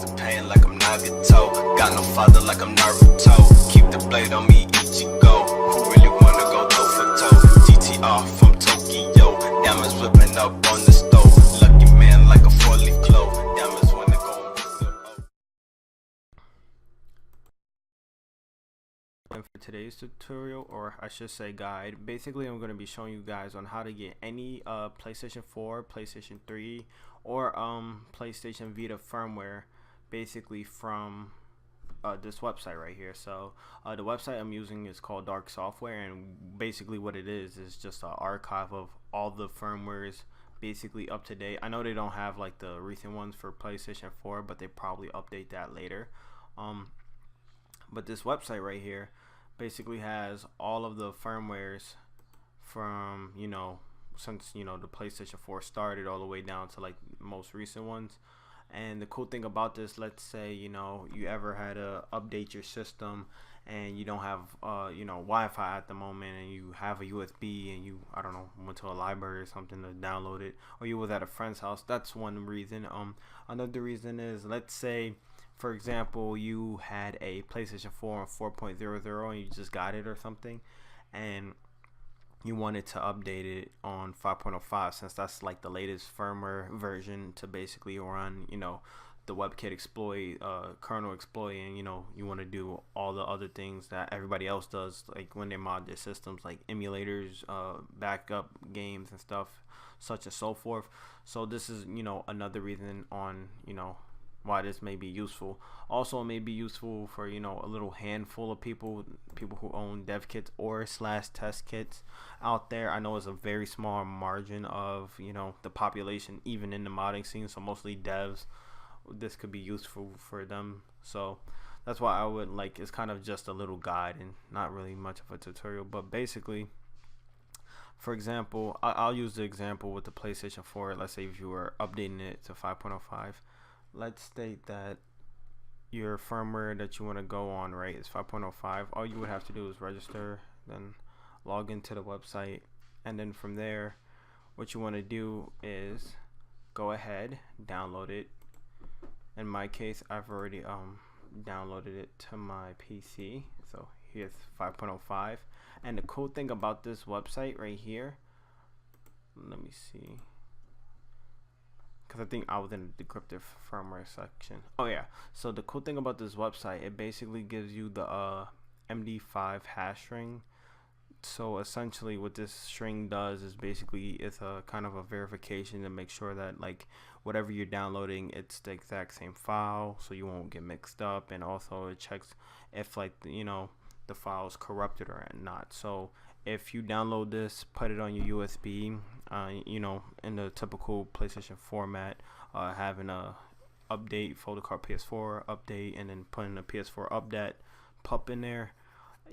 the pain like I'm Nagato. Got no father like I'm Naruto. Keep the blade on me, Ichigo. Who really wanna go toe for toe? GTR from Tokyo. Diamonds whipping up on the stove. Lucky man like a 4-leaf clove. Diamonds wanna go and visit. And for today's tutorial, or I should say guide, basically I'm going to be showing you guys on how to get any PlayStation 4, PlayStation 3, or PlayStation Vita firmware basically from this website right here. So the website I'm using is called Dark Software, and basically what it is just an archive of all the firmwares basically up to date. I know they don't have like the recent ones for PlayStation 4, but they probably update that later. But this website right here basically has all of the firmwares from, since the PlayStation 4 started all the way down to like most recent ones. And the cool thing about this, let's say you ever had to update your system and you don't have Wi-Fi at the moment, and you have a USB and you, I don't know, went to a library or something to download it, or you was at a friend's house. That's one reason. Another reason is, let's say for example, you had a PlayStation 4 on 4.00 and you just got it or something, and you wanted to update it on 5.05, since that's like the latest firmware version to basically run, the WebKit exploit, kernel exploit, and you want to do all the other things that everybody else does, like when they mod their systems, like emulators, backup games and stuff, such and so forth. So this is, another reason on, why this may be useful. Also, it may be useful for a little handful of people who own dev kits or /test kits out there. I know it's a very small margin of the population even in the modding scene, so mostly devs. This could be useful for them. So that's why I would it's kind of just a little guide and not really much of a tutorial. But basically, for example, I'll use the example with the PlayStation 4. Let's say if you were updating it to 5.05. Let's state that your firmware that you want to go on, right, is 5.05. All you would have to do is register, then log into the website, and then from there, what you want to do is go ahead, download it. In my case, I've already downloaded it to my PC. So here's 5.05. And the cool thing about this website right here, let me see, because I think I was in the decrypted firmware section. Oh yeah, so the cool thing about this website, it basically gives you the MD5 hash string. So essentially what this string does is basically it's a kind of a verification to make sure that whatever you're downloading, it's the exact same file, so you won't get mixed up. And also it checks if the file is corrupted or not. So if you download this, put it on your USB, in the typical PlayStation format, having a update folder called PS4 update, and then putting a PS4 update pup in there,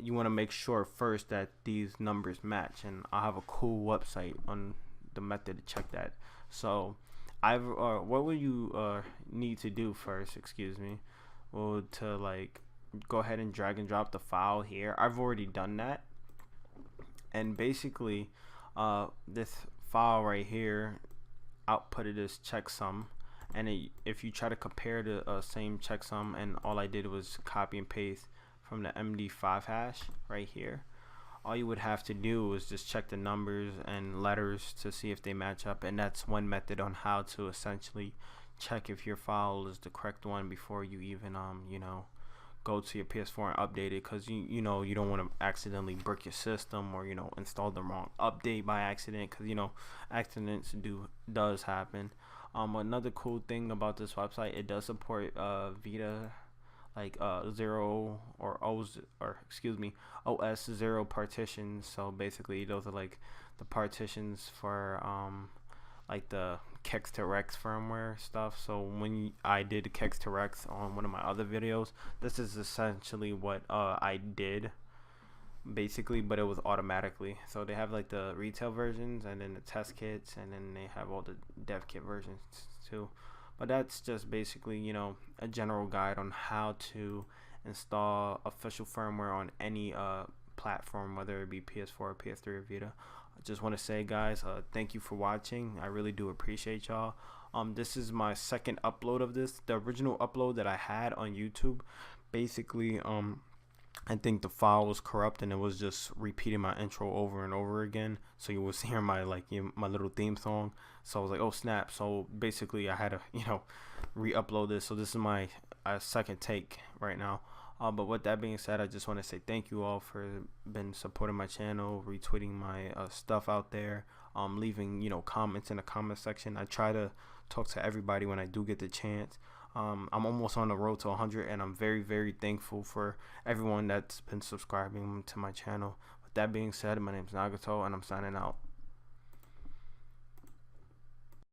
you want to make sure first that these numbers match. And I have a cool website on the method to check that. So what will you need to do first, well, to go ahead and drag and drop the file here. I've already done that. And basically this file right here outputted as checksum, and if you try to compare the same checksum, and all I did was copy and paste from the MD5 hash right here, all you would have to do is just check the numbers and letters to see if they match up. And that's one method on how to essentially check if your file is the correct one before you even go to your PS4 and update it, because you don't want to accidentally brick your system, or install the wrong update by accident, because accidents does happen. Another cool thing about this website, it does support Vita 0 or OS 0 partitions. So basically those are the partitions for the Kex to Rex firmware stuff. So when I did Kex to Rex on one of my other videos, this is essentially what I did basically, but it was automatically. So they have the retail versions, and then the test kits, and then they have all the dev kit versions too. But that's just basically a general guide on how to install official firmware on any platform, whether it be PS4 or PS3 or Vita. I just want to say, guys, thank you for watching. I really do appreciate y'all. This is my second upload of this. The original upload that I had on YouTube, basically, I think the file was corrupt and it was just repeating my intro over and over again. So you was hearing my my little theme song. So I was like, oh snap. So basically I had to re-upload this. So this is my second take right now. But with that being said, I just want to say thank you all for been supporting my channel, retweeting my stuff out there, leaving comments in the comment section. I try to talk to everybody when I do get the chance. I'm almost on the road to 100, and I'm very, very thankful for everyone that's been subscribing to my channel. With that being said, my name is Nagato, and I'm signing out.